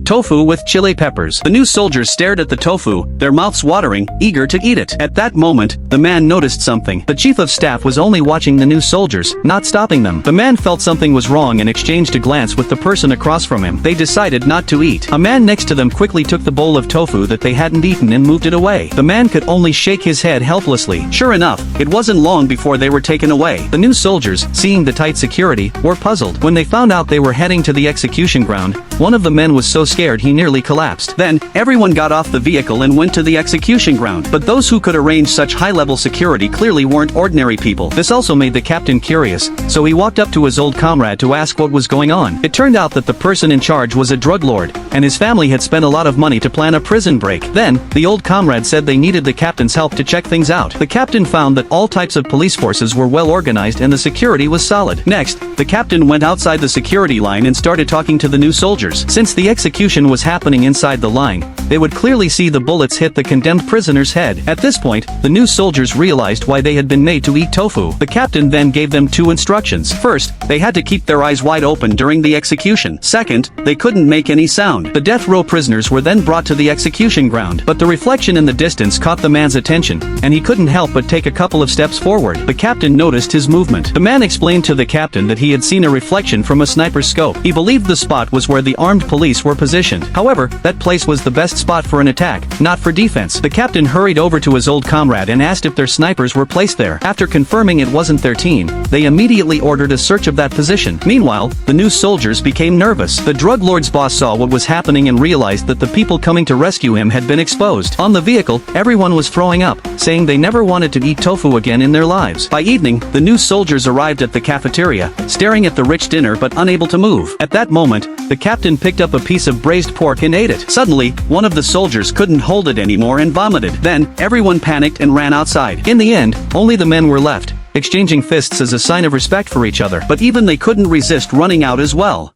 tofu with chili peppers. The new soldiers stared at the tofu, their mouths watering, eager to eat it. At that moment, the man noticed something. The chief of staff was only watching the new soldiers, not stopping them. The man felt something was wrong and exchanged a glance with the person across from him. They decided not to eat. A man next to them quickly took the bowl of tofu that they hadn't eaten and moved it away. The man could only shake his head helplessly. Sure enough, it wasn't long before they were taken away. The new soldiers, seeing the tight security, were puzzled. When they found out they were heading to the execution ground, one of the men was so scared he nearly collapsed. Then, everyone got off the vehicle and went to the execution ground. But those who could arrange such high-level security clearly weren't ordinary people. This also made the captain curious, so he walked up to his old comrade to ask what was going on. It turned out that the person in charge was a drug lord, and his family had spent a lot of money to plan a prison break. Then, the old comrade said they needed the captain's help to check things out. The captain found that all types of police forces were well organized and the security was solid. Next, the captain went outside the security line and started talking to the new soldiers. Since the execution was happening inside the line, they would clearly see the bullets hit the condemned prisoner's head. At this point, the new soldiers realized why they had been made to eat tofu. The captain then gave them two instructions. First, they had to keep their eyes wide open during the execution. Second, they couldn't make any sound. The death row prisoners were then brought to the execution ground. But the reflection in the distance caught the man's attention, and he couldn't help but take a couple of steps forward. The captain noticed his movement. The man explained to the captain that he had seen a reflection from a sniper's scope. He believed the spot was where the armed police were positioned. However, that place was the best spot for an attack, not for defense. The captain hurried over to his old comrade and asked if their snipers were placed there. After confirming it wasn't their team, they immediately ordered a search of that position. Meanwhile, the new soldiers became nervous. The drug lord's boss saw what was happening and realized that the people coming to rescue him had been exposed. On the vehicle, everyone was throwing up, saying they never wanted to eat tofu again in their lives. By evening, the new soldiers arrived at the cafeteria, staring at the rich dinner but unable to move. At that moment, the captain picked up a piece of braised pork and ate it. Suddenly, one of the soldiers couldn't hold it anymore and vomited. Then, everyone panicked and ran outside. In the end, only the men were left, exchanging fists as a sign of respect for each other. But even they couldn't resist running out as well.